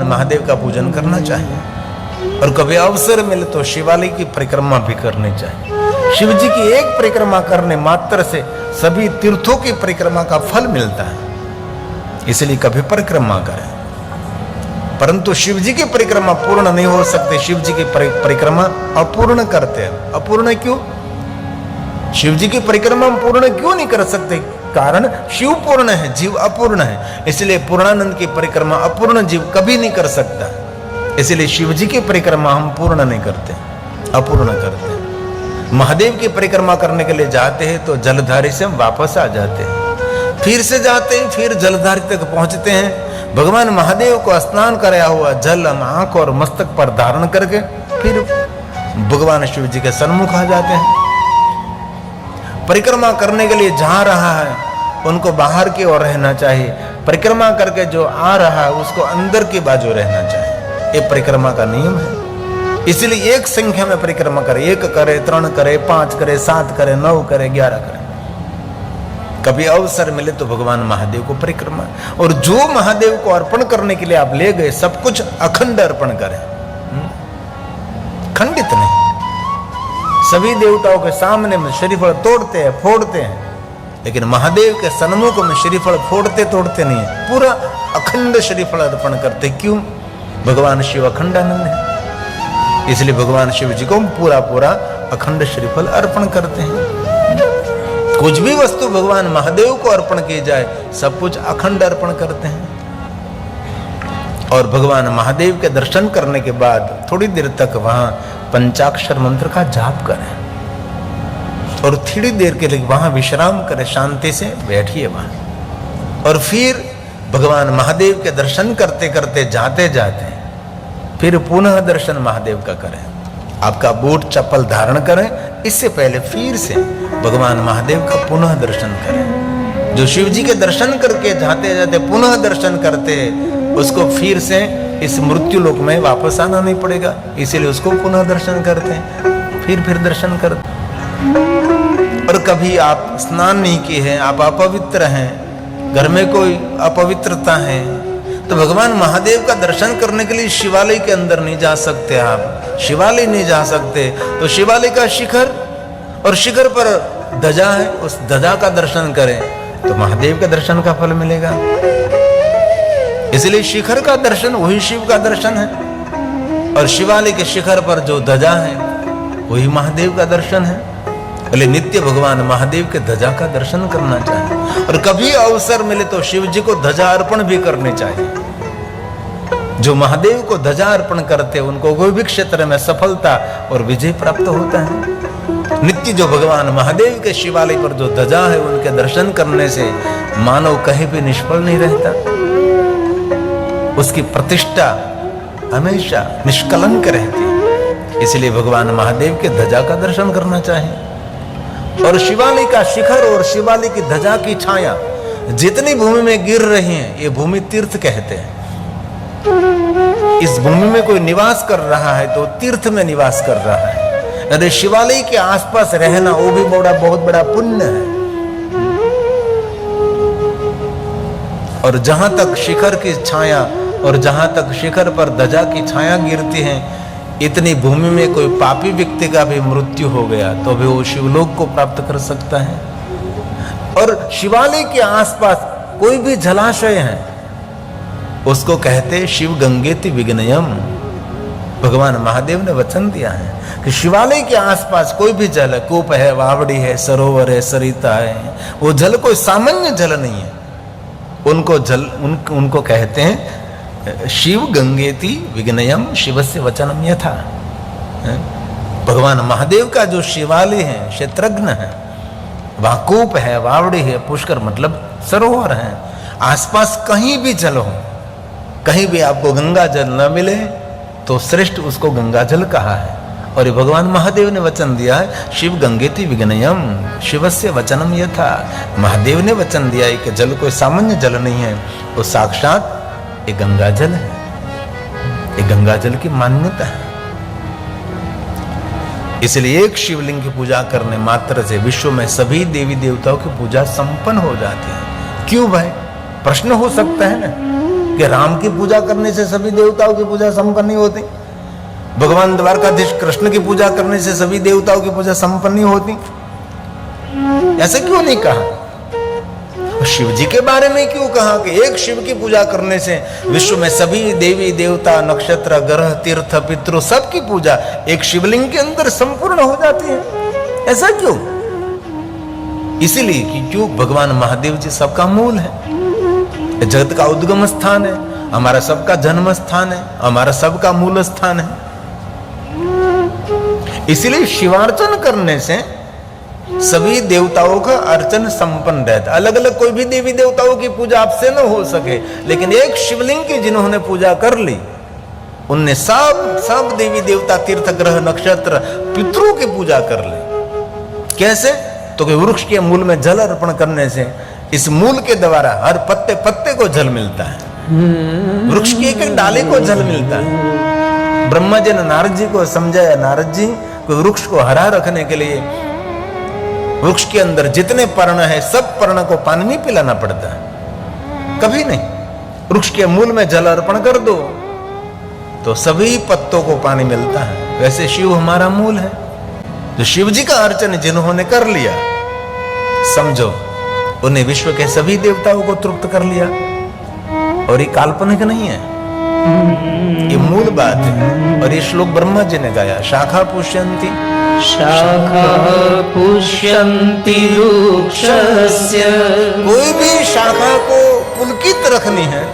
महादेव का पूजन करना चाहिए और कभी अवसर मिले तो शिवालय की परिक्रमा भी करनी चाहिए। शिव जी की एक परिक्रमा करने मात्र से सभी तीर्थों की परिक्रमा का फल मिलता है, इसलिए कभी परिक्रमा करें। परंतु शिव जी की परिक्रमा पूर्ण नहीं हो सकते, शिव जी की परिक्रमा अपूर्ण करते हैं। अपूर्ण क्यों? शिव जी की परिक्रमा हम पूर्ण क्यों नहीं कर सकते? कारण शिव पूर्ण है, जीव अपूर्ण है, इसलिए पूर्णानंद की परिक्रमा अपूर्ण जीव कभी नहीं कर सकता। इसलिए शिव जी की परिक्रमा हम पूर्ण नहीं करते, अपूर्ण करते हैं। महादेव की परिक्रमा करने के लिए जाते हैं तो जलधारी से हम वापस आ जाते हैं, फिर से जाते हैं, फिर जलधारी तक पहुंचते हैं। भगवान महादेव को स्नान कराया हुआ जल हम आंख और मस्तक पर धारण करके फिर भगवान शिव जी के सन्मुख आ जाते हैं। परिक्रमा करने के लिए जा रहा है उनको बाहर की ओर रहना चाहिए, परिक्रमा करके जो आ रहा है उसको अंदर की बाजू रहना चाहिए। ये परिक्रमा का नियम है। इसलिए एक संख्या में परिक्रमा करे, 1 करे, 3 करे, 5 करे, 7 करे, 9 करे, 11 करे। कभी अवसर मिले तो भगवान महादेव को परिक्रमा, और जो महादेव को अर्पण करने के लिए आप ले गए सब कुछ अखंड अर्पण करें, खंडित नहीं। सभी देवताओं के सामने में श्रीफल तोड़ते हैं, फोड़ते हैं, लेकिन महादेव के सन्मुख में श्रीफल फोड़ते तोड़ते नहीं है, पूरा अखंड श्रीफल अर्पण करते। क्यों? भगवान शिव अखंडानंद है, इसलिए भगवान शिव जी को पूरा पूरा अखंड श्रीफल अर्पण करते हैं। कुछ भी वस्तु भगवान महादेव को अर्पण की जाए सब कुछ अखंड अर्पण करते हैं। और भगवान महादेव के दर्शन करने के बाद थोड़ी देर तक वहां पंचाक्षर मंत्र का जाप करें और थोड़ी देर के लिए वहां विश्राम करें, शांति से बैठिए वहां। और फिर भगवान महादेव के दर्शन करते करते जाते जाते फिर पुनः दर्शन महादेव का करें। आपका बूट चप्पल धारण करें, इससे पहले फिर से भगवान महादेव का पुनः दर्शन करें। जो शिव जी के दर्शन करके जाते जाते पुनः दर्शन करते उसको फिर से इस मृत्यु लोक में वापस आना नहीं पड़ेगा, इसीलिए उसको पुनः दर्शन करते हैं, फिर दर्शन करते। और कभी आप स्नान नहीं किए हैं, आप अपवित्र हैं, घर में कोई अपवित्रता है, तो भगवान महादेव का दर्शन करने के लिए शिवालय के अंदर नहीं जा सकते। आप शिवालय नहीं जा सकते तो शिवालय का शिखर और शिखर पर ध्वजा है, उस ध्वजा का दर्शन करें तो महादेव के दर्शन का फल मिलेगा। इसलिए शिखर का दर्शन वही शिव का दर्शन है, और शिवालय के शिखर पर जो ध्वजा है वही महादेव का दर्शन है। बोले नित्य भगवान महादेव के ध्वजा का दर्शन करना चाहिए, और कभी अवसर मिले तो शिव जी को ध्वजा अर्पण भी करने चाहिए। जो महादेव को ध्वजा अर्पण करते हैं उनको कोई भी क्षेत्र में सफलता और विजय प्राप्त होता है। नित्य जो भगवान महादेव के शिवालय पर जो ध्वजा है उनके दर्शन करने से मानव कहीं भी निष्फल नहीं रहता, उसकी प्रतिष्ठा हमेशा निष्कलंक रहती है। इसलिए भगवान महादेव के ध्वजा का दर्शन करना चाहिए। और शिवालय का शिखर और शिवालय की ध्वजा की छाया जितनी भूमि में गिर रही है ये भूमि तीर्थ कहते हैं। इस भूमि में कोई निवास कर रहा है तो तीर्थ में निवास कर रहा है। अरे शिवालय के आसपास रहना वो भी बहुत बड़ा पुण्य है। और जहां तक शिखर की छाया और जहां तक शिखर पर ध्वजा की छाया गिरती है, इतनी भूमि में कोई पापी व्यक्ति का भी मृत्यु हो गया तो भी वो शिवलोक को प्राप्त कर सकता है। और शिवालय के आसपास कोई भी जलाशय है उसको कहते शिव गंगेति विघ्नयम। भगवान महादेव ने वचन दिया है कि शिवालय के आसपास कोई भी जल, कूप है, वावड़ी है, सरोवर है, सरिता है, वो जल कोई सामान्य जल नहीं है, उनको कहते हैं शिव गंगेति विघ्नयम शिवस्य वचनम यथा। भगवान महादेव का जो शिवालय है क्षेत्रज्ञ है, वहां कूप है, वावड़ी है, पुष्कर मतलब सरोवर है, आसपास कहीं भी जल हो, कहीं भी आपको गंगा जल न मिले तो श्रेष्ठ उसको गंगा जल कहा है। और ये भगवान महादेव ने वचन दिया है शिव गंगेति विघ्नयम शिवस्य वचनम यथा। महादेव ने वचन दिया है कि जल कोई सामान्य जल नहीं है, वो साक्षात ये गंगा जल है, ये गंगा जल की मान्यता है। इसलिए एक शिवलिंग की पूजा करने मात्र से विश्व में सभी देवी देवताओं की पूजा संपन्न हो जाती है। क्यों भाई? प्रश्न हो सकता है ना कि राम की पूजा करने से सभी देवताओं की पूजा संपन्न नहीं होती, भगवान द्वारकाधीश कृष्ण की पूजा करने से सभी देवताओं की पूजा संपन्न नहीं होती? ऐसा क्यों नहीं कहा? शिव जी के बारे में क्यों कहा कि एक शिव की पूजा करने से विश्व में सभी देवी देवता नक्षत्र ग्रह तीर्थ पितृ सबकी पूजा एक शिवलिंग के अंदर संपूर्ण हो जाती है? ऐसा क्यों? इसीलिए कि क्यों भगवान महादेव जी सबका मूल है, जगत का उद्गम स्थान है, हमारा सबका जन्म स्थान है, हमारा सबका मूल स्थान है। इसलिए शिवार्चन करने से सभी देवताओं का अर्चन संपन्न रहता। अलग अलग कोई भी देवी देवताओं की पूजा आपसे न हो सके, लेकिन एक शिवलिंग की जिन्होंने पूजा कर ली, उनने सब देवी देवता तीर्थ ग्रह नक्षत्र पितरों की पूजा कर ली। कैसे? तो कि वृक्ष के मूल में जल अर्पण करने से इस मूल के द्वारा हर पत्ते पत्ते को जल मिलता है, वृक्ष की एक एक डाली को जल मिलता है। ब्रह्मा जी ने नारद जी को समझाया, नारद जी को वृक्ष को हरा रखने के लिए वृक्ष के अंदर जितने पर्ण है सब पर्ण को पानी नहीं पिलाना पड़ता, कभी नहीं। वृक्ष के मूल में जल अर्पण कर दो तो सभी पत्तों को पानी मिलता है। वैसे शिव हमारा मूल है। तो शिव जी का अर्चन जिन्होंने कर लिया, समझो उन्हें विश्व के सभी देवताओं को तृप्त कर लिया। और ये काल्पनिक नहीं है, ये मूल बात है। और ये श्लोक ब्रह्मा जी ने गाया, शाखा पुष्यन्ति वृक्षस्य। कोई भी शाखा को पुलकित रखनी है,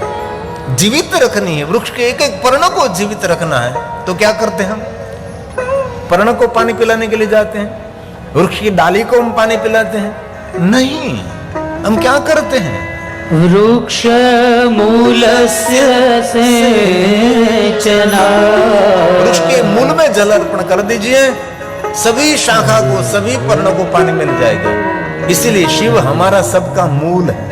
जीवित रखनी है, वृक्ष के एक एक पर्ण को जीवित रखना है, तो क्या करते हैं हम? पर्ण को पानी पिलाने के लिए जाते हैं, वृक्ष की डाली को हम पानी पिलाते हैं? नहीं, हम क्या करते हैं? वृक्ष मूलस्य सेचना। वृक्ष के मूल में जल अर्पण कर दीजिए, सभी शाखा को सभी पर्ण को पानी मिल जाएगा। इसीलिए शिव हमारा सबका मूल है।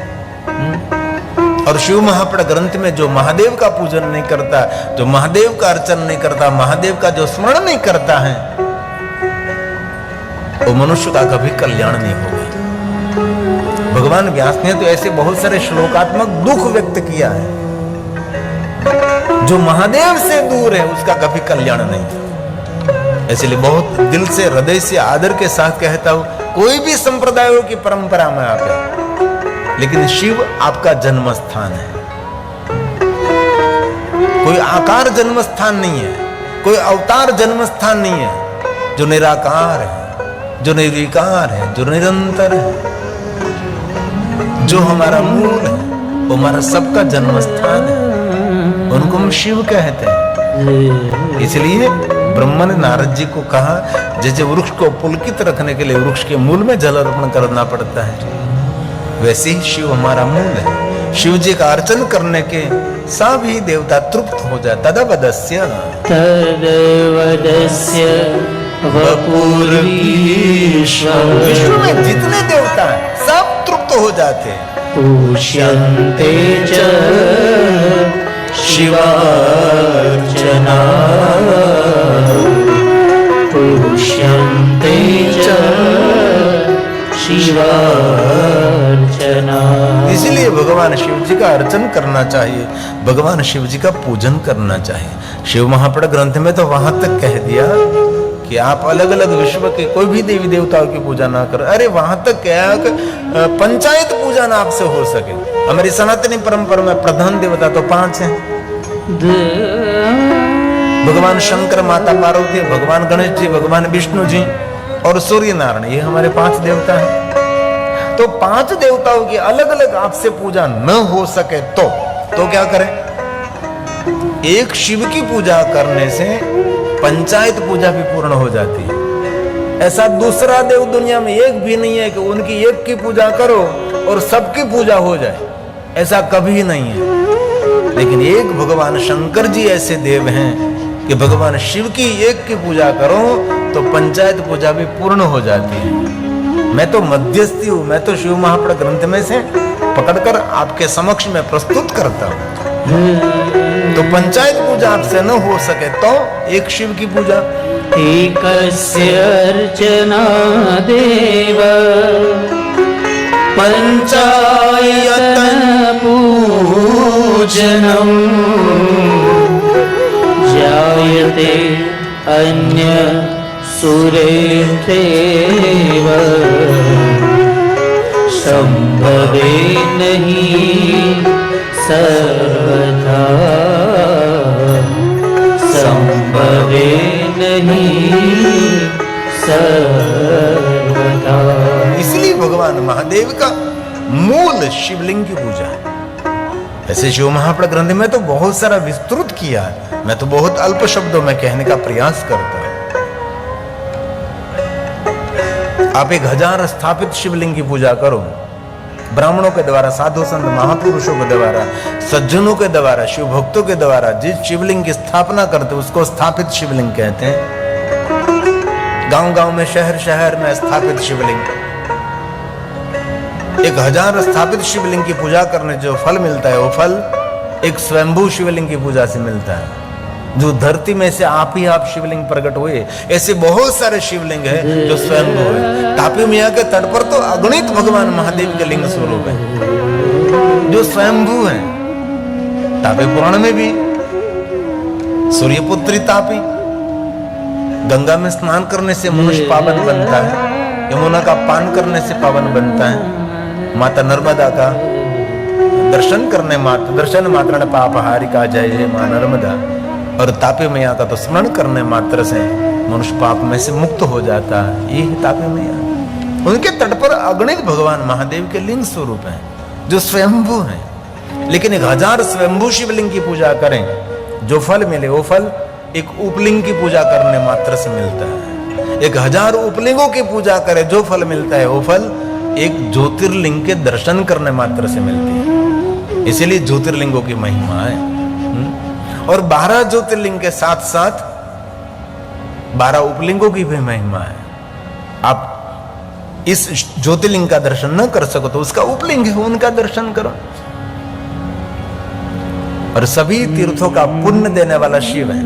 और शिव महापुराण ग्रंथ में जो महादेव का पूजन नहीं करता, जो महादेव का अर्चन नहीं करता, महादेव का जो स्मरण नहीं करता है, वो मनुष्य का कभी कल्याण नहीं होगा। भगवान व्यास ने तो ऐसे बहुत सारे श्लोकात्मक दुख व्यक्त किया है। जो महादेव से दूर है उसका कभी कल्याण नहीं। इसलिए बहुत दिल से हृदय से आदर के साथ कहता हूं, कोई भी संप्रदायों की परंपरा में आप है, लेकिन शिव आपका जन्म स्थान है। कोई आकार जन्म स्थान नहीं है, कोई अवतार जन्म स्थान नहीं है। जो निराकार है, जो निर्विकार है, जो निरंतर है, जो हमारा मूल है, वो हमारा सबका जन्म स्थान है, उनको हम शिव कहते हैं। इसलिए ब्रह्मा ने नारद जी को कहा, जैसे वृक्ष को पुलकित रखने के लिए वृक्ष के मूल में जल अर्पण करना पड़ता है, वैसे ही शिव हमारा मूल है। शिव जी का अर्चन करने के सभी देवता तृप्त हो जाए। तदवदस्य विश्व में जितने देवता हैं सब तृप्त हो जाते हैं। पुष्यन्ते च शिवार्चना, पुष्यन्ते च शिवार्चना। इसलिए भगवान शिव जी का अर्चन करना चाहिए, भगवान शिव जी का पूजन करना चाहिए। शिव महापुराण ग्रंथ में तो वहां तक कह दिया कि आप अलग अलग विश्व के कोई भी देवी देवताओं की पूजा ना करो। अरे वहां तक क्या पंचायत पूजा ना आपसे हो सके। हमारी सनातनी परंपरा में प्रधान देवता तो 5 हैं, भगवान शंकर, माता पार्वती, भगवान गणेश जी, भगवान विष्णु जी और सूर्य नारायण, ये हमारे 5 देवता हैं। तो 5 देवताओं की अलग अलग आपसे पूजा न हो सके तो क्या करें? एक शिव की पूजा करने से पंचायत पूजा भी पूर्ण हो जाती है। ऐसा दूसरा देव दुनिया में एक भी नहीं है कि उनकी एक की पूजा करो और सबकी पूजा हो जाए, ऐसा कभी नहीं है। लेकिन एक भगवान शंकर जी ऐसे देव हैं कि भगवान शिव की एक की पूजा करो तो पंचायत पूजा भी पूर्ण हो जाती है। मैं तो मध्यस्थी हूं, मैं तो शिव महापुराण ग्रंथ में से पकड़कर आपके समक्ष में प्रस्तुत करता हूं। तो पंचायत पूजा आपसे न हो सके तो एक शिव की पूजा, एकस्य अर्चना देव पंचायत पूजनम् पूजनम् जायते अन्य सुरेन्द्रेव संभवे नहीं सर्वथा संभवे नहीं सर्वथा। इसलिए भगवान महादेव का मूल शिवलिंग की पूजा है। ऐसे शिव महापुराण ग्रंथ में तो बहुत सारा विस्तृत किया है, मैं तो बहुत अल्प शब्दों में कहने का प्रयास करता हूं। आप 1000 स्थापित शिवलिंग की पूजा करो, ब्राह्मणों के द्वारा, साधु संत महापुरुषों के द्वारा, सज्जनों के द्वारा, शिव भक्तों के द्वारा जिस शिवलिंग की स्थापना करते उसको स्थापित शिवलिंग कहते हैं। गांव-गांव में, शहर-शहर में स्थापित शिवलिंग। 1000 स्थापित शिवलिंग की पूजा करने जो फल मिलता है वो फल एक स्वयंभू शिवलिंग की पूजा से मिलता है, जो धरती में से आप ही आप शिवलिंग प्रकट हुए। ऐसे बहुत सारे शिवलिंग है जो स्वयंभू है। तापी मैया के तट पर तो अगणित भगवान महादेव के लिंग स्वरूप है जो स्वयंभू है। तापी पुराण में भी सूर्यपुत्री तापी, गंगा में स्नान करने से मनुष्य पावन बनता है, यमुना का पान करने से पावन बनता है, माता नर्मदा का दर्शन करने मात्र, दर्शन मात्र पापहारी का जय जय मां नर्मदा, और तापी मैया का तो स्मरण करने मात्र से मनुष्य पाप में से मुक्त हो जाता है। ये है तापी मैया। उनके तट पर अगणित भगवान महादेव के लिंग स्वरूप हैं जो स्वयंभू हैं। लेकिन 1000 स्वयंभू शिवलिंग की पूजा करें, जो फल मिले वो फल एक उपलिंग की पूजा करने मात्र से मिलता है। 1000 उपलिंगों की पूजा करें, जो फल मिलता है वो फल एक ज्योतिर्लिंग के दर्शन करने मात्र से मिलती है। इसीलिए ज्योतिर्लिंगों की महिमा है। और 12 ज्योतिर्लिंग के साथ साथ 12 उपलिंगों की भी महिमा है। आप इस ज्योतिर्लिंग का दर्शन न कर सको तो उसका उपलिंग है, उनका दर्शन करो। और सभी तीर्थों का पुण्य देने वाला शिव है।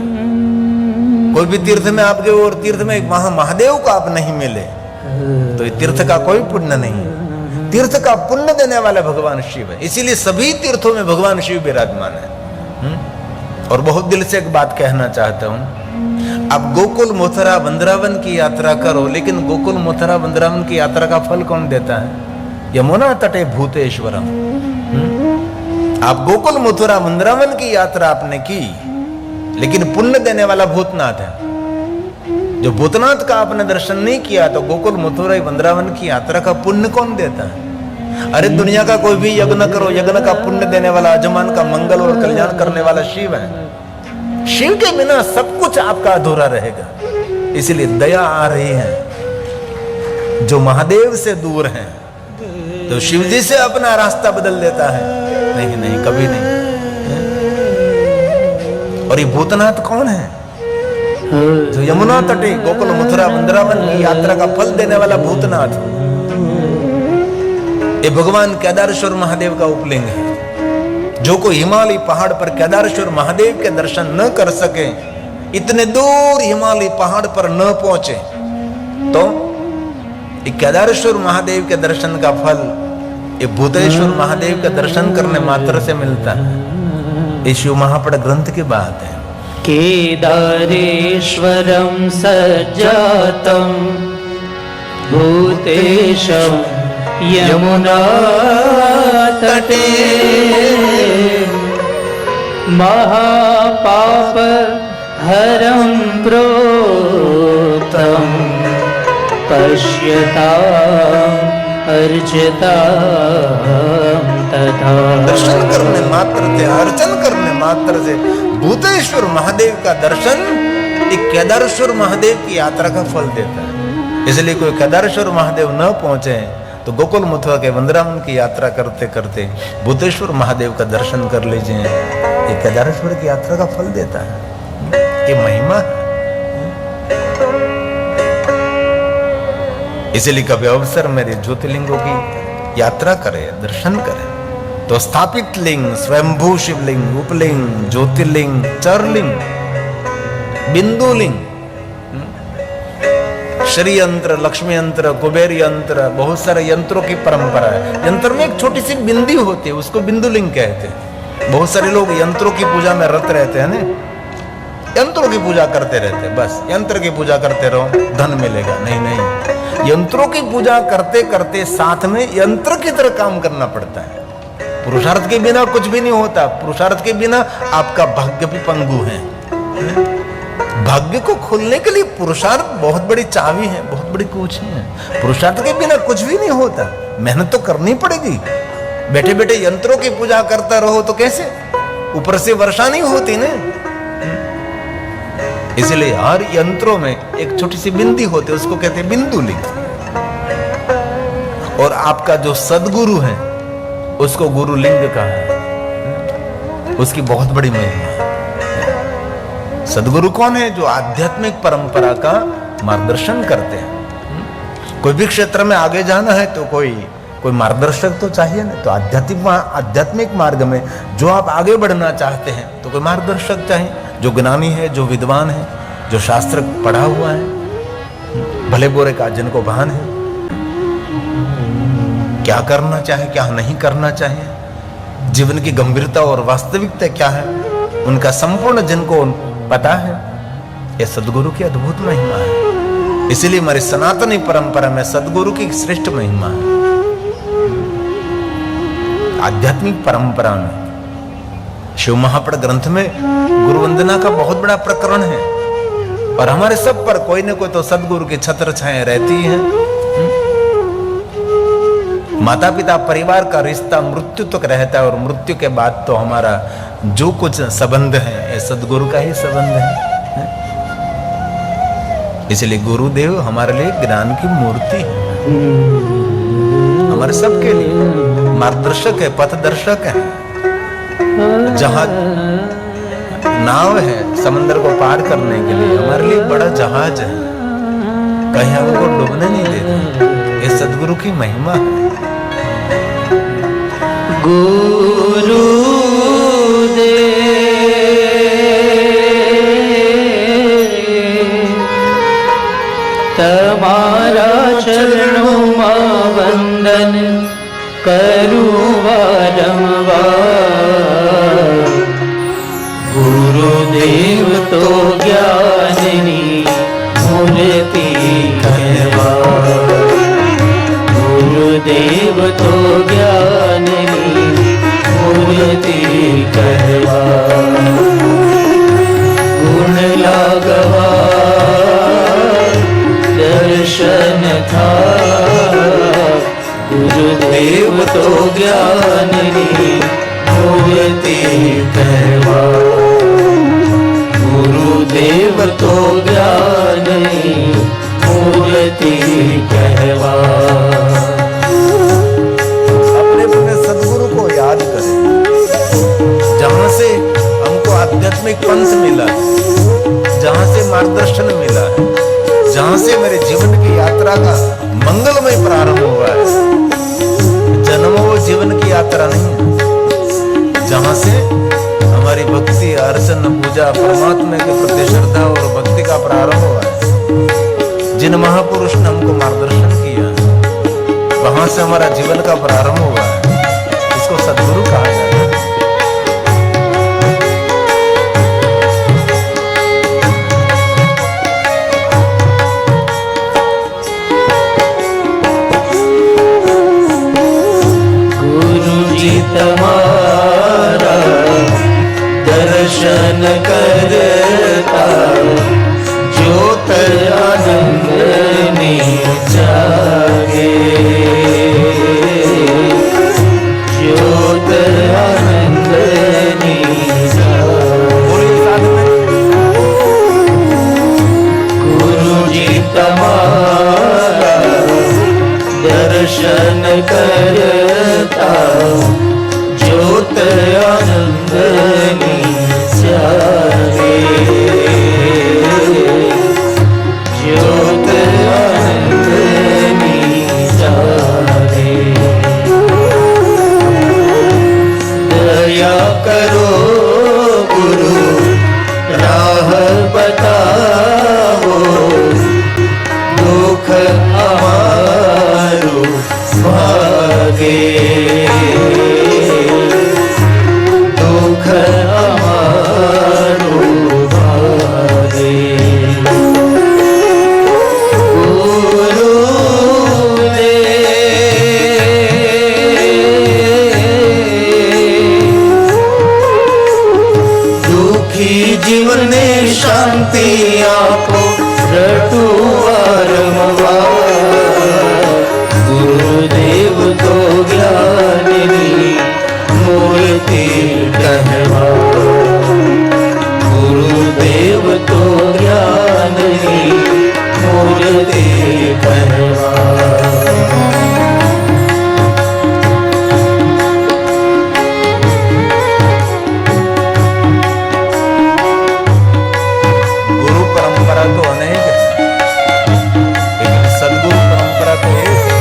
कोई भी तीर्थ में आपके और तीर्थ में एक महादेव को आप नहीं मिले तो ये तीर्थ का कोई पुण्य नहीं है। तीर्थ का पुण्य देने वाला भगवान शिव है। इसीलिए सभी तीर्थों में भगवान शिव विराजमान है। और बहुत दिल से एक बात कहना चाहता हूं, आप गोकुल मथुरा वृंदावन की यात्रा करो, लेकिन गोकुल मथुरा वृंदावन की यात्रा का फल कौन देता है? यमुना तटे भूतेश्वरम। आप गोकुल मथुरा वृंदावन की यात्रा आपने की, लेकिन पुण्य देने वाला भूतनाथ है। जो भूतनाथ का आपने दर्शन नहीं किया तो गोकुल मथुरा वृंदावन की यात्रा का पुण्य कौन देता है? अरे दुनिया का कोई भी यज्ञ करो, यज्ञ का पुण्य देने वाला, यजमान का मंगल और कल्याण करने वाला शिव है। शिव के बिना सब कुछ आपका अधूरा रहेगा। इसलिए दया आ रही है। जो महादेव से दूर है तो शिव जी से अपना रास्ता बदल देता है? नहीं नहीं, कभी नहीं। और ये भूतनाथ कौन है? जो यमुना तटे गोकुल मथुरा वृंदावन की यात्रा का फल देने वाला भूतनाथ, ये भगवान केदारेश्वर महादेव का उपलिंग है। जो कोई हिमालय पहाड़ पर केदारेश्वर महादेव के दर्शन न कर सके, इतने दूर हिमालय पहाड़ पर न पहुंचे, तो ये केदारेश्वर महादेव के दर्शन का फल ये भूतेश्वर महादेव के दर्शन करने मात्र से मिलता है। ये शिव महापुराण ग्रंथ की बात है। केदारेश्वरं सज्जातं भूतेशं यमुना तटे महापाप हरं प्रोक्तं पश्यताम् अर्चितां तथा। दर्शन करने मात्र से, अर्चन करने मात्र से भूतेश्वर महादेव का दर्शन एक केदारेश्वर महादेव की यात्रा का फल देता है। इसलिए कोई केदारेश्वर महादेव न पहुंचे तो गोकुल मथुरा के वृंदावन की यात्रा करते करते भूतेश्वर महादेव का दर्शन कर लीजिए। ये केदारेश्वर की यात्रा का फल देता है। ये महिमा है। इसलिए कभी अवसर मेरे ज्योतिर्लिंगों की यात्रा करें, दर्शन करें। तो स्थापित लिंग, स्वयंभू शिवलिंग, उपलिंग, ज्योतिर्लिंग, चरलिंग, बिंदुलिंग, श्री यंत्र, लक्ष्मी यंत्र, कुबेर यंत्र, बहुत सारे यंत्रों की परंपरा है। यंत्र में एक छोटी सी बिंदी होती है, उसको बिंदुलिंग कहते हैं। बहुत सारे लोग यंत्रों की पूजा में रत रहते हैं ना, यंत्रों की पूजा करते रहते, बस यंत्र की पूजा करते रहो धन मिलेगा। नहीं नहीं, यंत्रों की पूजा करते करते साथ में यंत्र की तरह काम करना पड़ता है। पुरुषार्थ के बिना कुछ भी नहीं होता। पुरुषार्थ के बिना आपका भाग्य भी पंगु है। भाग्य को खोलने के लिए पुरुषार्थ बहुत बड़ी चाबी है, बहुत बड़ी कुंजी है। पुरुषार्थ के बिना कुछ भी नहीं होता, मेहनत तो करनी पड़ेगी। बैठे बैठे यंत्रों की पूजा करता रहो तो कैसे, ऊपर से वर्षा नहीं होती ना। इसलिए हर यंत्रों में एक छोटी सी बिंदी होती है, उसको कहते हैं बिंदु लिंग। और आपका जो सदगुरु है उसको गुरु लिंग कहा है, उसकी बहुत बड़ी महिमा है। सदगुरु कौन है? जो आध्यात्मिक परंपरा का मार्गदर्शन करते हैं। कोई भी क्षेत्र में आगे जाना है तो कोई मार्गदर्शक तो चाहिए ना। तो आध्यात्मिक मार्ग में जो आप आगे बढ़ना चाहते हैं तो कोई मार्गदर्शक चाहिए, जो ज्ञानी है, जो विद्वान है, जो शास्त्र पढ़ा हुआ है, भले बुरे का जिनको भान है, क्या करना चाहिए क्या नहीं करना चाहिए, जीवन की गंभीरता और वास्तविकता क्या है, उनका संपूर्ण जिनको पता है। यह सदगुरु की अद्भुत महिमा है। इसलिए हमारी सनातनी परंपरा में सदगुरु की श्रेष्ठ महिमा है। आध्यात्मिक परंपरा में शिव महापड़ ग्रंथ में गुरु वंदना का बहुत बड़ा प्रकरण है। और हमारे सब पर कोई न कोई तो सदगुरु की छत्र छाया रहती है। माता पिता परिवार का रिश्ता मृत्यु तक रहता है, और मृत्यु के बाद तो हमारा जो कुछ संबंध है ये सदगुरु का ही संबंध है। इसलिए गुरुदेव हमारे लिए ज्ञान की मूर्ति है, हमारे सबके लिए मार्गदर्शक है, पथदर्शक है। जहाज नाव है समंदर को पार करने के लिए, हमारे लिए बड़ा जहाज है, कहीं हमको डूबने नहीं देता। ये सदगुरु की महिमा है। गुरु તમારા ચરણોમાં વંદન કરું વારંવાર। ગુરુદેવ તો જ્ઞાનની મૂર્તિ કહેવાય। ગુરુદેવ તો જ્ઞાનની મૂર્તિ કહેવાય। ગુણ લાગવા दर्शन था गुरुदेव तो ज्ञाननी मूर्ति कहवाय। गुरुदेव तो ज्ञाननी मूर्ति कहवाय। अपने अपने सदगुरु को याद करें, जहां से हमको आध्यात्मिक पंथ मिला, जहां से मार्गदर्शन मिला है, जहां से मेरे जीवन की यात्रा का मंगलमय प्रारंभ हुआ है। जन्मों जीवन की यात्रा नहीं है, जहां से हमारी भक्ति अर्चन पूजा परमात्मा के प्रति श्रद्धा और भक्ति का प्रारंभ हुआ है। जिन महापुरुष ने हमको मार्गदर्शन किया, वहां से हमारा जीवन का प्रारंभ हुआ है। इसको सदगुरु कहा जाता है। तुम्हारा दर्शन करता ज्योत आनंद में जागे। ज्योत आनंद में जागे। गुरु जी तुम्हारा दर्शन करता ज्योत आनंद में जागे। ज्योत आनंद में जागे। दया करो गुरु राह बताओ, दुख हमारो भागे। સખી જીવને શાંતિ આપો રટુ વારંવાર ગુરુદેવ તો જ્ઞાનની મૂર્તિ કહેવા ગુરુદેવ તો જ્ઞાનની મૂર્તિ કહેવા तो अनेक है, लेकिन सदगुरु परंपरा तो एक है।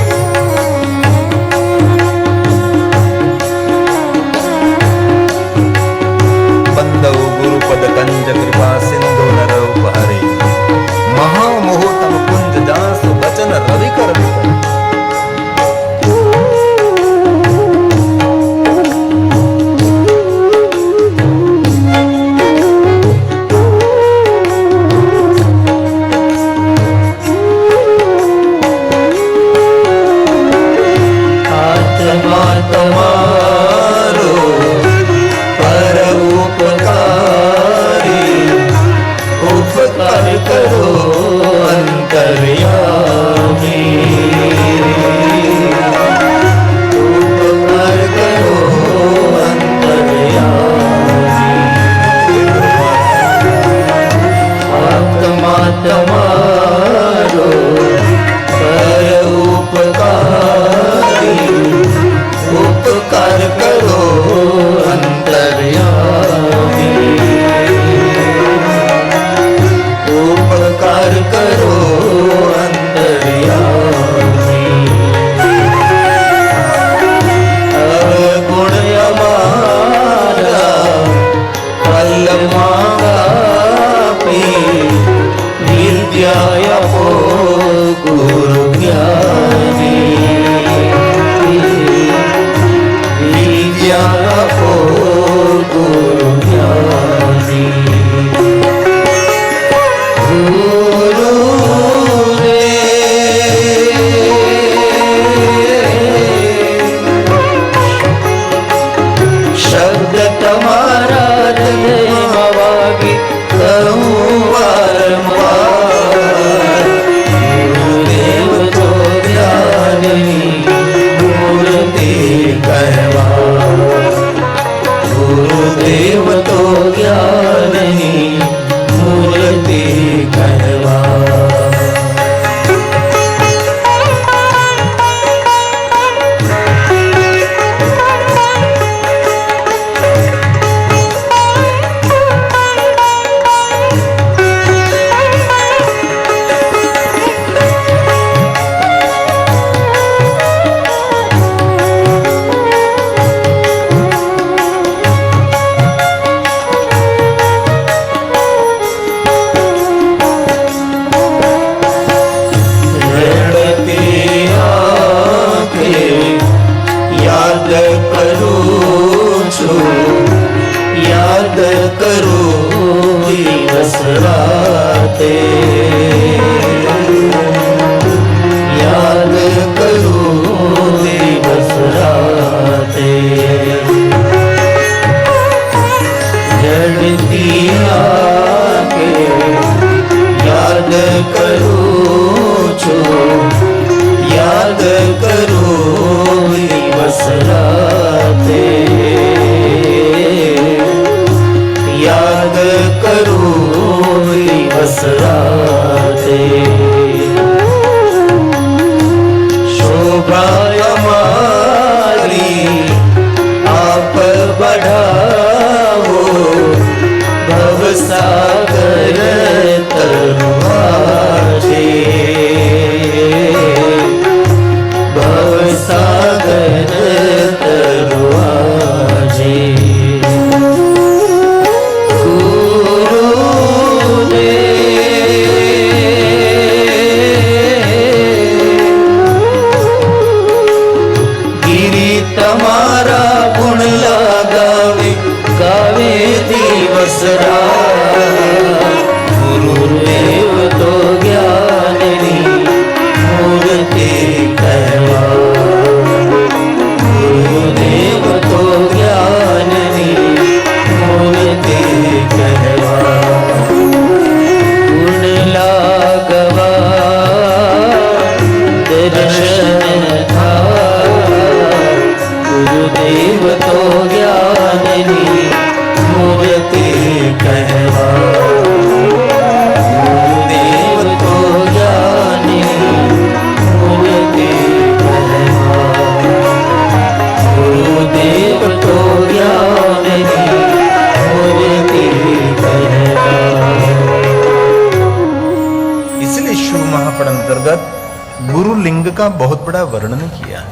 बंदौ गुरुपद कंज कृपा सिंधु नर उपहरे महामुहूर्तम कुंज दास बचन रवि कर विकर। દિવસ રાત ગુરુદેવ अंतर्गत गुरु लिंग का बहुत बड़ा वर्णन किया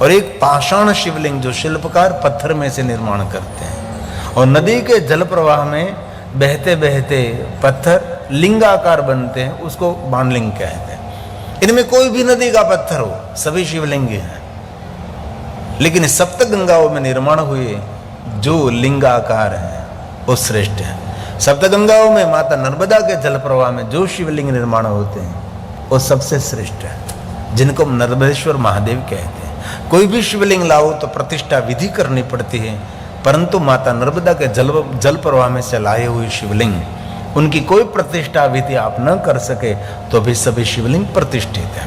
और एक पाषाण शिवलिंग जो शिल्पकार पत्थर में से निर्माण करते हैं और नदी के जल प्रवाह में बहते बहते पत्थर लिंगाकार बनते हैं, उसको बाणलिंग कहते हैं। इनमें कोई भी नदी का पत्थर हो, सभी शिवलिंग हैं, लेकिन सप्त गंगाओं में निर्माण हुए जो लिंगाकार है वो श्रेष्ठ है। सप्त गंगाओं में माता नर्मदा के जल प्रवाह में जो शिवलिंग निर्माण होते हैं वो सबसे श्रेष्ठ है, जिनको नर्मदेश्वर महादेव कहते हैं। कोई भी शिवलिंग लाओ तो प्रतिष्ठा विधि करनी पड़ती है, परंतु माता नर्मदा के जल प्रवाह में से लाए हुए शिवलिंग, उनकी कोई प्रतिष्ठा विधि आप न कर सके तो भी सभी शिवलिंग प्रतिष्ठित है।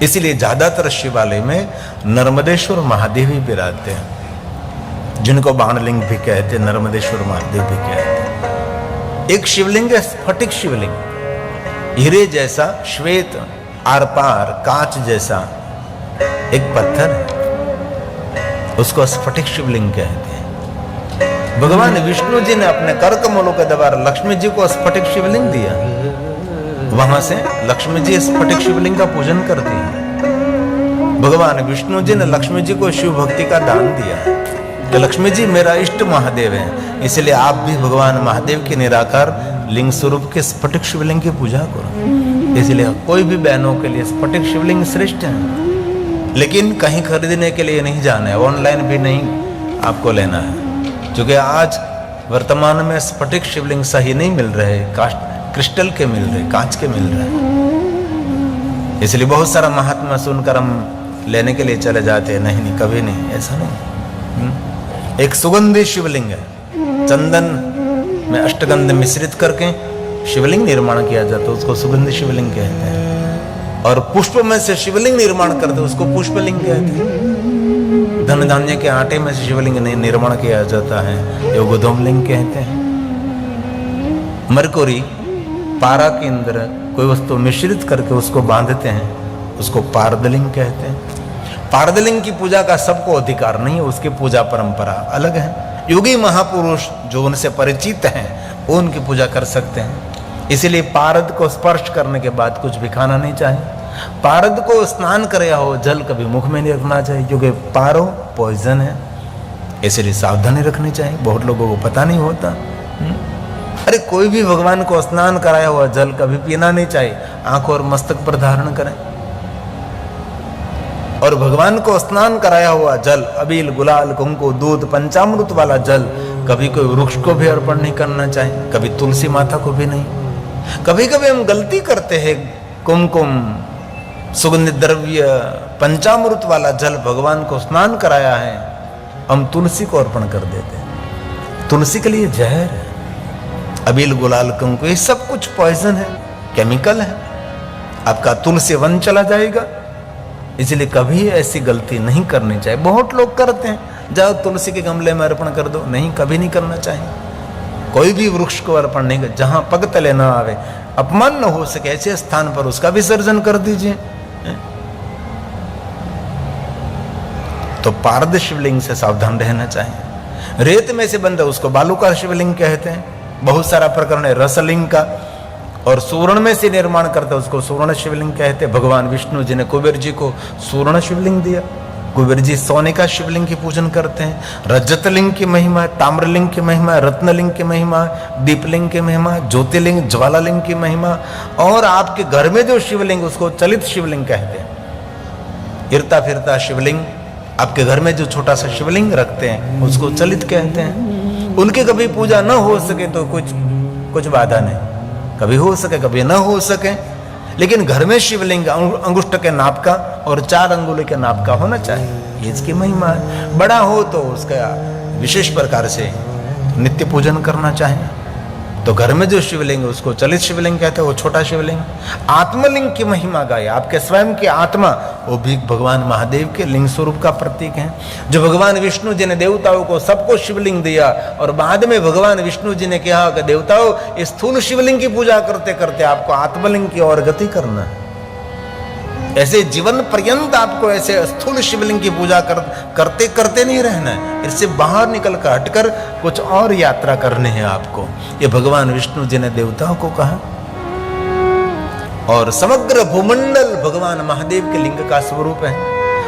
इसलिए ज्यादातर शिवालय में नर्मदेश्वर महादेव ही विराजते हैं, जिनको बाणलिंग भी कहते हैं, नर्मदेश्वर महादेव भी कहते हैं। एक शिवलिंग है स्फटिक शिवलिंग, हीरे जैसा श्वेत आर पार कांच जैसा एक पत्थर है, उसको स्फटिक शिवलिंग कहते हैं। भगवान विष्णु जी ने अपने कर कमलों के द्वारा लक्ष्मी जी को स्फटिक शिवलिंग दिया, वहां से लक्ष्मी जी स्फटिक शिवलिंग का पूजन करती है। भगवान विष्णु जी ने लक्ष्मी जी को शिव भक्ति का दान दिया कि लक्ष्मी जी मेरा इष्ट महादेव है, इसलिए आप भी भगवान महादेव के निराकार लिंग स्वरूप के स्फटिक शिवलिंग की पूजा करो। इसलिए कोई भी बहनों के लिए स्फटिक शिवलिंग श्रेष्ठ है, लेकिन कहीं खरीदने के लिए नहीं जाना है, ऑनलाइन भी नहीं आपको लेना है, क्योंकि आज वर्तमान में स्फटिक शिवलिंग सही नहीं मिल रहे, क्रिस्टल के मिल रहे, कांच के मिल रहे। इसलिए बहुत सारा महात्मा सुनकर हम लेने के लिए चले जाते हैं, नहीं कभी नहीं, ऐसा नहीं। एक सुगंधी शिवलिंग है, चंदन में अष्टगंध मिश्रित करके शिवलिंग निर्माण किया जाता है, उसको सुगंधी शिवलिंग कहते हैं। और पुष्प में से शिवलिंग निर्माण करते हैं, उसको पुष्पलिंग कहते हैं। धन धान्य के आटे में से शिवलिंग निर्माण किया जाता है, योगोधूमलिंग कहते हैं। मरकुरी पारा के अंदर कोई वस्तु मिश्रित करके उसको बांधते हैं, उसको पारदलिंग कहते हैं। पारदलिंग की पूजा का सबको अधिकार नहीं है, उसकी पूजा परंपरा अलग है। योगी महापुरुष जो उनसे परिचित हैं वो उनकी पूजा कर सकते हैं। इसीलिए पारद को स्पर्श करने के बाद कुछ भी खाना नहीं चाहिए। पारद को स्नान करे हो जल कभी मुख में नहीं रखना चाहिए, क्योंकि पारो पॉइजन है, इसलिए सावधानी रखनी चाहिए। बहुत लोगों को पता नहीं होता। अरे कोई भी भगवान को स्नान कराया हुआ जल कभी पीना नहीं चाहिए, आंख और मस्तक पर धारण करें। और भगवान को स्नान कराया हुआ जल, अबील गुलाल कुंकु दूध पंचामृत वाला जल कभी कोई वृक्ष को भी अर्पण नहीं करना चाहिए, कभी तुलसी माता को भी नहीं। कभी कभी हम गलती करते हैं, कुमकुम सुगंधित द्रव्य पंचामृत वाला जल भगवान को स्नान कराया है, हम तुलसी को अर्पण कर देते हैं। तुलसी के लिए जहर है, अबील गुलाल कुंकु ये सब कुछ पॉइजन है, केमिकल है, आपका तुलसी वन चला जाएगा। इसलिए कभी ऐसी गलती नहीं करनी चाहिए। बहुत लोग करते हैं, जाओ तुलसी के गमले में अर्पण कर दो, नहीं, कभी नहीं करना चाहिए। कोई भी वृक्ष को अर्पण नहीं कर, जहां पग तले ना आवे, अपमान न हो सके ऐसे स्थान पर उसका विसर्जन कर दीजिए। तो पारद शिवलिंग से सावधान रहना चाहिए। रेत में से बंद है उसको बालूकार शिवलिंग कहते हैं। बहुत सारा प्रकरण है रसलिंग का, और सुवर्ण में से निर्माण करते हैं उसको सुवर्ण शिवलिंग कहते हैं। भगवान विष्णु जी ने कुबेर जी को सुवर्ण शिवलिंग दिया, कुबेर जी सोने का शिवलिंग की पूजन करते हैं। रजतलिंग की महिमा है, ताम्रलिंग की महिमा है, रत्नलिंग की महिमा है, दीपलिंग की महिमा है, ज्योतिर्लिंग ज्वालालिंग की महिमा। और आपके घर में जो शिवलिंग उसको चलित शिवलिंग कहते हैं। इरता फिरता शिवलिंग, आपके घर में जो छोटा सा शिवलिंग रखते हैं उसको चलित कहते हैं। उनकी कभी पूजा न हो सके तो कुछ बाधा नहीं, कभी हो सके कभी न हो सके, लेकिन घर में शिवलिंग अंगुष्ठ के नाप का और 4 अंगुली के नाप का होना चाहिए, ये इसकी महिमा है। बड़ा हो तो उसका विशेष प्रकार से नित्य पूजन करना चाहिए। तो घर में जो शिवलिंग है उसको चलित शिवलिंग कहते हैं, वो छोटा शिवलिंग। आत्मलिंग की महिमा गाय, आपके स्वयं की आत्मा वो भी भगवान महादेव के लिंग स्वरूप का प्रतीक है। जो भगवान विष्णु जी ने देवताओं को सबको शिवलिंग दिया, और बाद में भगवान विष्णु जी ने कहा कि देवताओं इस स्थूल शिवलिंग की पूजा करते करते आपको आत्मलिंग की ओर गति करना है। ऐसे जीवन पर्यंत आपको ऐसे स्थूल शिवलिंग की पूजा करते करते नहीं रहना है, इससे बाहर निकल कर हटकर कुछ और यात्रा करने हैं आपको। ये भगवान विष्णु जी ने देवताओं को कहा। और समग्र भूमंडल भगवान महादेव के लिंग का स्वरूप है।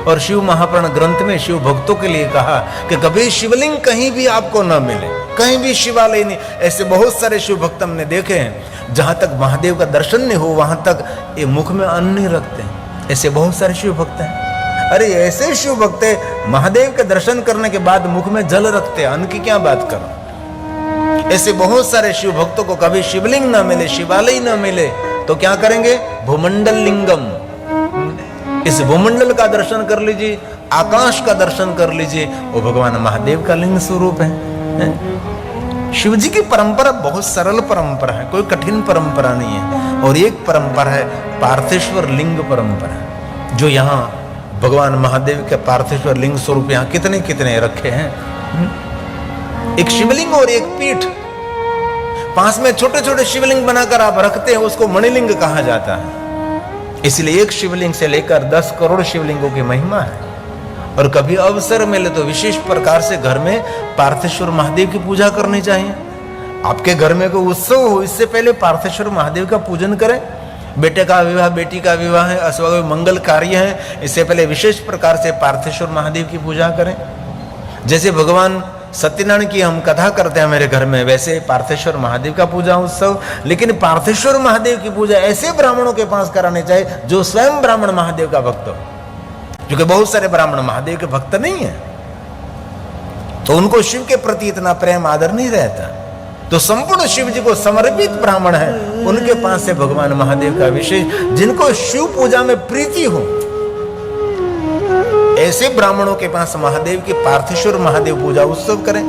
और शिव महापुराण ग्रंथ में शिव भक्तों के लिए कहा कि कभी शिवलिंग कहीं भी आपको न मिले, कहीं भी शिवालय नहीं। ऐसे बहुत सारे शिव भक्त हमने देखे हैं, जहां तक महादेव का दर्शन नहीं हो वहां तक ये मुख में अन्न नहीं रखते हैं। ऐसे बहुत सारे शिव भक्त हैं। अरे ऐसे शिव भक्त है, महादेव के दर्शन करने के बाद मुख में जल रखते हैं, अन्न की क्या बात करो। ऐसे बहुत सारे शिव भक्तों को कभी शिवलिंग न मिले, शिवालय न मिले तो क्या करेंगे, भूमंडल लिंगम, इस भूमंडल का दर्शन कर लीजिए, आकाश का दर्शन कर लीजिए, वो भगवान महादेव का लिंग स्वरूप है। शिव जी की परंपरा बहुत सरल परंपरा है, कोई कठिन परंपरा नहीं है। और एक परंपरा है पार्थेश्वर लिंग परंपरा, जो यहाँ भगवान महादेव के पार्थेश्वर लिंग स्वरूप यहाँ कितने कितने रखे हैं। एक शिवलिंग और एक पीठ, पास में छोटे छोटे शिवलिंग बनाकर आप रखते हैं, उसको मणिलिंग कहा जाता है। इसलिए एक शिवलिंग से लेकर 10 करोड़ शिवलिंगों की महिमा है। और कभी अवसर मिले तो विशेष प्रकार से घर में पार्थेश्वर महादेव की पूजा करनी चाहिए। आपके घर में कोई उत्सव हो, इससे पहले पार्थेश्वर महादेव का पूजन करें। बेटे का विवाह, बेटी का विवाह है, अथवा कोई मंगल कार्य है, इससे पहले विशेष प्रकार से पार्थेश्वर महादेव की पूजा करें। जैसे भगवान सत्यनारायण की हम कथा करते हैं मेरे घर में, वैसे पार्थेश्वर महादेव का पूजा उत्सव। लेकिन पार्थेश्वर महादेव की पूजा ऐसे ब्राह्मणों के पास करानी चाहिए जो स्वयं ब्राह्मण महादेव का भक्त हो, क्योंकि बहुत सारे ब्राह्मण महादेव के भक्त नहीं है, तो उनको शिव के प्रति इतना प्रेम आदर नहीं रहता। तो संपूर्ण शिव जी को समर्पित ब्राह्मण है, उनके पास से भगवान महादेव का विशेष, जिनको शिव पूजा में प्रीति हो, ऐसे ब्राह्मणों के पास महादेव की पार्थेश्वर महादेव पूजा उत्सव करें।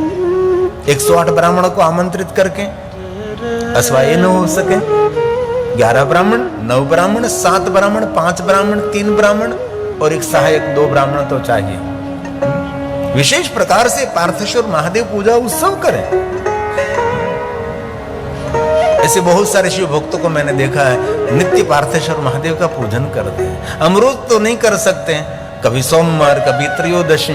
108 ब्राह्मणों को आमंत्रित करके, अथवा ये न हो सके 11 ब्राह्मण, 9 ब्राह्मण, 7 ब्राह्मण, 5 ब्राह्मण, 3 ब्राह्मण और एक सहायक 2 ब्राह्मण तो चाहिए। विशेष प्रकार से पार्थेश्वर महादेव पूजा उत्सव करें। ऐसे बहुत सारे शिव भक्तों को मैंने देखा है, नित्य पार्थेश्वर महादेव का पूजन करते हैं। अमृत तो नहीं कर सकते, कभी सोमवार, कभी त्रयोदशी,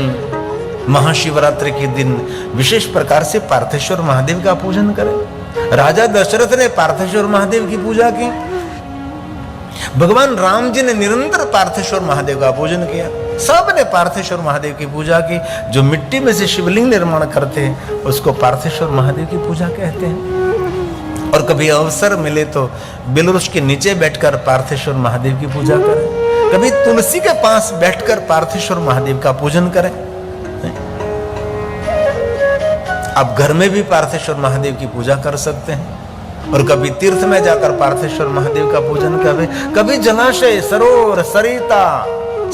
महाशिवरात्रि के दिन विशेष प्रकार से पार्थेश्वर महादेव का पूजन करें। राजा दशरथ ने पार्थेश्वर महादेव की पूजा की, भगवान राम जी ने निरंतर पार्थेश्वर महादेव का पूजन किया। सब ने पार्थेश्वर महादेव की पूजा की। जो मिट्टी में से शिवलिंग निर्माण करते हैं उसको पार्थेश्वर महादेव की पूजा कहते हैं। और कभी अवसर मिले तो बिलवृक्ष के नीचे बैठकर पार्थेश्वर महादेव की पूजा करें। कभी तुलसी के पास बैठकर पार्थेश्वर महादेव का पूजन करें। आप घर में भी पार्थेश्वर महादेव की पूजा कर सकते हैं। और कभी तीर्थ में जाकर पार्थेश्वर महादेव का पूजन करें। कभी जलाशय, सरोवर, सरिता,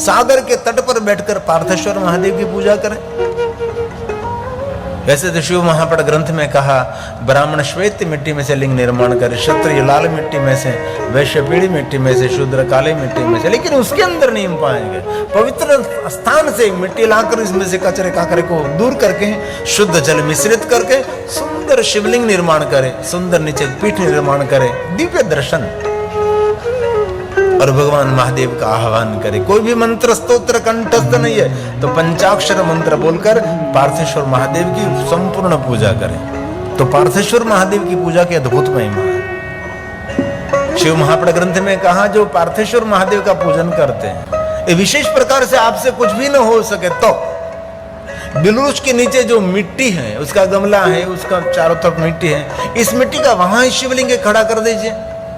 सागर के तट पर बैठकर पार्थेश्वर महादेव की पूजा करें। वैसे तो शिव महापुराण ग्रंथ में कहा, ब्राह्मण श्वेत मिट्टी में से लिंग निर्माण करे, क्षत्रिय लाल मिट्टी में से, वैश्य पीली मिट्टी में से, शूद्र काली मिट्टी में से। लेकिन उसके अंदर नहीं पाएंगे। पवित्र स्थान से मिट्टी लाकर इसमें से कचरे काकरे को दूर करके शुद्ध जल मिश्रित करके सुंदर शिवलिंग निर्माण करे, सुंदर नीचे पीठ निर्माण करे, दिव्य दर्शन और भगवान महादेव का आह्वान करे। कोई भी मंत्र स्तोत्र कंठस्थ नहीं है तो पंचाक्षर मंत्र बोलकर पार्थेश्वर महादेव की संपूर्ण पूजा करें। तो पार्थेश्वर महादेव की पूजा की अद्भुत महिमा है। शिव महापुराण ग्रंथ में कहा, जो पार्थेश्वर महादेव का पूजन करते हैं, ये विशेष प्रकार से आपसे कुछ भी न हो सके तो बिलवृक्ष के नीचे जो मिट्टी है, उसका गमला है, उसका चारों तरफ मिट्टी है, इस मिट्टी का वहां ही शिवलिंग खड़ा कर दीजिए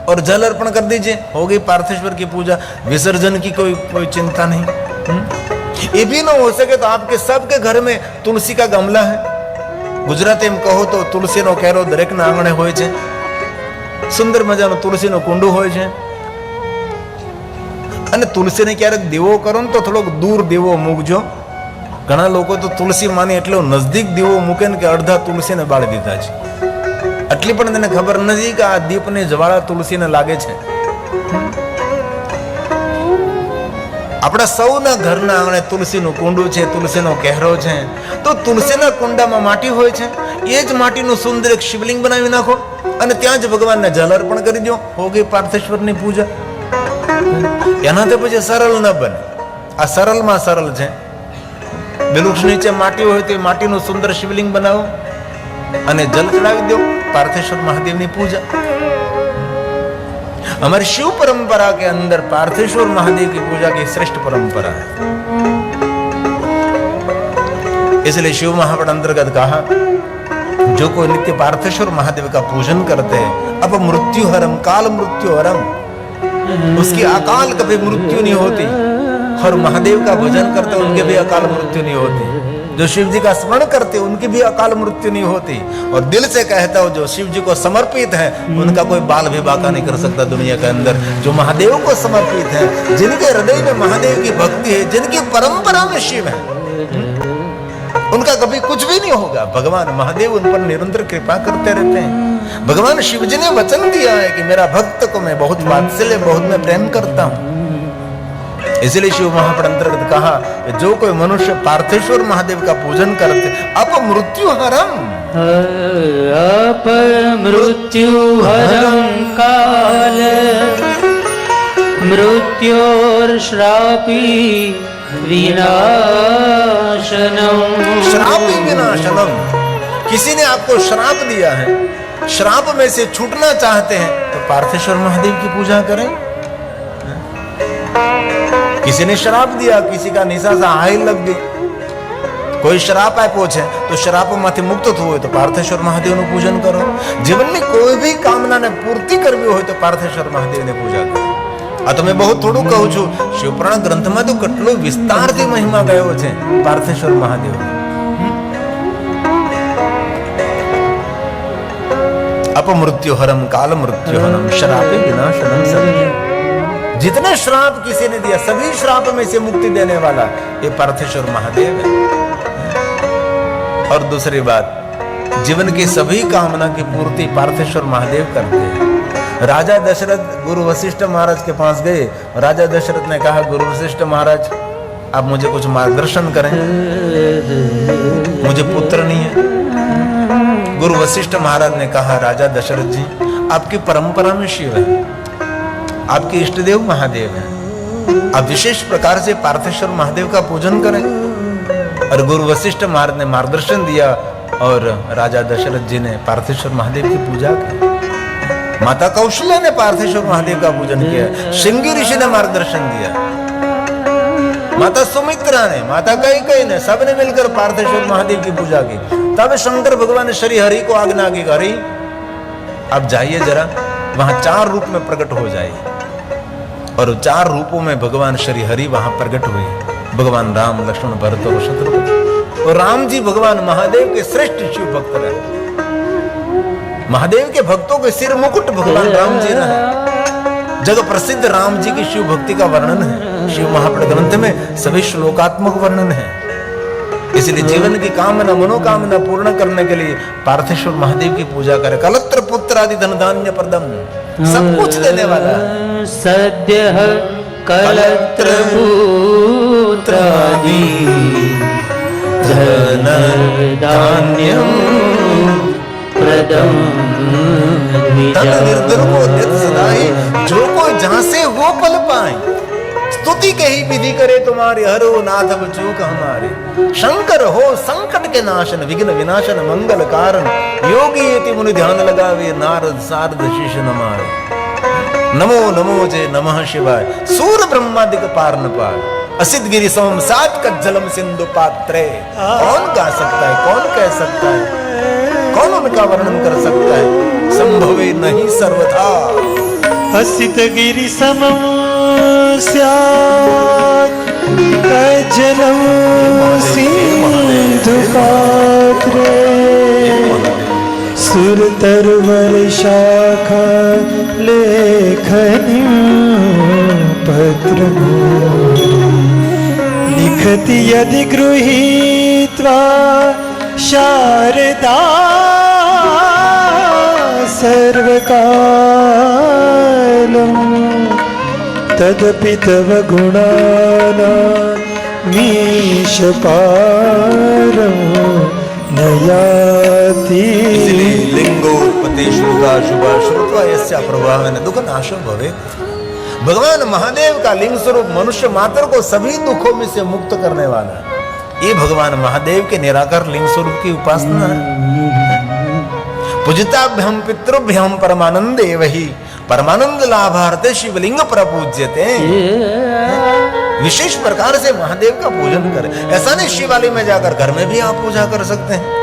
और जल अर्पण कर दीजिए, हो गई पार्थेश्वर की पूजा। विसर्जन की कोई चिंता नहीं। ये भी ना हो सके तो आपके सबके घर में तुलसी का गमला है। गुजराती में कहो तो तुलसी नो केरो दरेक ना आंगणे होय छे। सुंदर मजानो तुलसी नो कुंडू होय छे। અને તુલસીને ક્યારેક દીવો કરો ને તો થોડોક દૂર દીવો મૂકજો। ઘણા લોકો તો તુલસી માની એટલો નજદીક દીવો મૂકે ને કે અડધા તુલસીને બાળી દીધા છે। આટલી પણ તેને ખબર નથી કે આ દીપની જ્વાળા તુલસીને લાગે છે। આપણા સૌના ઘરના આંગણે તુલસીનું કુંડું છે, તુલસીનો કહેરો છે, તો તુલસીના કુંડામાં માટી હોય છે, એ જ માટીનું સુંદર એક શિવલિંગ બનાવી નાખો અને ત્યાં જ ભગવાનને જલ અર્પણ કરી દો, હો ગઈ પાર્થેશ્વરની પૂજા। એનાથી પછી સરળ ન બને। આ સરળમાં સરળ છે। વૃક્ષ નીચે માટી હોય તો માટીનું સુંદર શિવલિંગ બનાવો અને જલ ચડાવી દો, પાર્થેશ્વર મહાદેવની પૂજા। हमारी शिव परंपरा के अंदर पार्थेश्वर महादेव की पूजा की श्रेष्ठ परंपरा है। इसलिए शिव महापट अंतर्गत कहा, जो कोई नित्य पार्थेश्वर महादेव का पूजन करते हैं, अब मृत्यु हरम काल मृत्यु हरम, उसकी अकाल कभी मृत्यु नहीं होती। और महादेव का भजन करते उनके भी अकाल मृत्यु नहीं होती। जो शिव जी का स्मरण करते उनकी भी अकाल मृत्यु नहीं होती। और दिल से कहता हूं, जो शिव जी को समर्पित है उनका कोई बाल भी बाका नहीं कर सकता दुनिया के अंदर। जो महादेव को समर्पित है, जिनके हृदय में महादेव की भक्ति है, जिनकी परंपरा में शिव है, उनका कभी कुछ भी नहीं होगा। भगवान महादेव उन पर निरंतर कृपा करते रहते हैं। भगवान शिव जी ने वचन दिया है कि मेरा भक्त को मैं बहुत वात्सल्य, बहुत मैं प्रेम करता हूं। इसलिए शिव महापट अंतर्गत कहा, जो कोई मनुष्य पार्थेश्वर महादेव का पूजन करते अपमृत्यु हरम, अपमृत्यु हरम काल मृत्योर्श्रापी विनाशनम। श्रापी विनाशनम, किसी ने आपको श्राप दिया है, श्राप में से छूटना चाहते हैं तो पार्थेश्वर महादेव की पूजा करें। किसी ने श्राप दिया, किसी का निशा सा हाई लग गई, कोई श्राप है पूछे तो श्राप माथे मुक्त हुए तो पार्थेश्वर महादेव ने पूजन करो। जीवन में कोई भी कामना ने पूर्ति करवी हो तो पार्थेश्वर महादेव ने पूजा करो। आ तो मैं बहुत थोड़ू कहूं छू, शिवपुराण ग्रंथ में तो કેટલો વિસ્તારથી મહિમા ગયો છે પાર્થેશ્વર મહાદેવ। अपमृत्यु हरम काल मृत्यु हरम श्रापे विनाशनम सत्य। जितने श्राप किसी ने दिया, सभी श्राप में से मुक्ति देने वाला ये पार्थेश्वर महादेव है। और दूसरी बात, जीवन की सभी कामना की पूर्ति पार्थेश्वर महादेव करते हैं। राजा दशरथ गुरु वशिष्ठ महाराज के पास गए। राजा दशरथ ने कहा, गुरु वशिष्ठ महाराज आप मुझे कुछ मार्गदर्शन करें, मुझे पुत्र नहीं है। गुरु वशिष्ठ महाराज ने कहा, राजा दशरथ जी आपकी परंपरा में शिव है, आपके इष्ट देव महादेव हैं, आप विशेष प्रकार से पार्थेश्वर महादेव का पूजन करें। और गुरु वशिष्ठ महाराज ने मार्गदर्शन दिया और राजा दशरथ जी ने पार्थेश्वर महादेव की पूजा की। माता कौशल्या ने पार्थेश्वर महादेव का पूजन किया, श्रृंगी ऋषि ने मार्गदर्शन दिया, माता सुमित्रा ने, माता कैकेयी ने, सबने मिलकर पार्थेश्वर महादेव की पूजा की। तब शंकर भगवान ने श्री हरि को आज्ञा की, हरि अब जाइए जरा वहां 4 रूप में प्रकट हो जाइए। और 4 रूपों में भगवान श्री हरि वहां प्रकट हुए, भगवान राम, लक्ष्मण, भरत और शत्रुघ्न। और राम जी भगवान महादेव के श्रेष्ठ शिव भक्त रहे। महादेव के भक्तों के सिर मुकुट भगवान राम जी ने है। जग प्रसिद्ध राम जी की शिव भक्ति का वर्णन है, शिव महापट ग्रंथ में सभी श्लोकात्मक वर्णन है। इसलिए जीवन की कामना, मनोकामना पूर्ण करने के लिए पार्थेश्वर महादेव की पूजा करें। कलत्र पुत्र आदि धन धान्य प्रदम, सब कुछ देने वाला सद्य कलत्र पुत्र आदि धन धान्यम प्रदम। निर्धन को नित सदा ही, जो कोई जहां से वो पल पाए, स्तुति कही विधि करे तुम्हारे, हरो नाथ अब चूक हमारे। शंकर हो संकट के नाशन, विघ्न विनाशन, मंगल कारण, योगी यति मुनि ध्यान लगावे, नारद सारद शीश नमारे। नमो नमो जय नमः शिवाय, सूर ब्रह्मादिक पार न पार, असित गिरि समम सात कज्जलम सिंधु पात्रे। कौन गा सकता है, कौन कह सकता है, कौन उनका वर्णन कर सकता है? संभवे नहीं सर्वथा। असित गिरि समम स्यात् कज्जलम सिंधु पात्रे, सुरतरुवर शाखा लेखनी पत्रमो, लिखति यदि गृहीत्वा शारदा सर्वकालम्, तदपि तव गुणानामीश पारं न याति। लिंगोत्पत्ति शुभा शुभा श्रुत्वा यस्य प्रभावेन दुख नाशो भवेत्। भगवान महादेव का लिंग स्वरूप मनुष्य मात्र को सभी दुखों में से मुक्त करने वाला, ये भगवान महादेव के निराकार लिंग स्वरूप की उपासना है। पूजिताभ्याम पितृभ्याम परमानंदे वही परमानंद लाभार्थे शिवलिंग प्रपूज्यते, विशेष प्रकार से महादेव का पूजन करें। ऐसा नहीं शिवालय में जाकर घर में भी आप पूजा कर सकते हैं।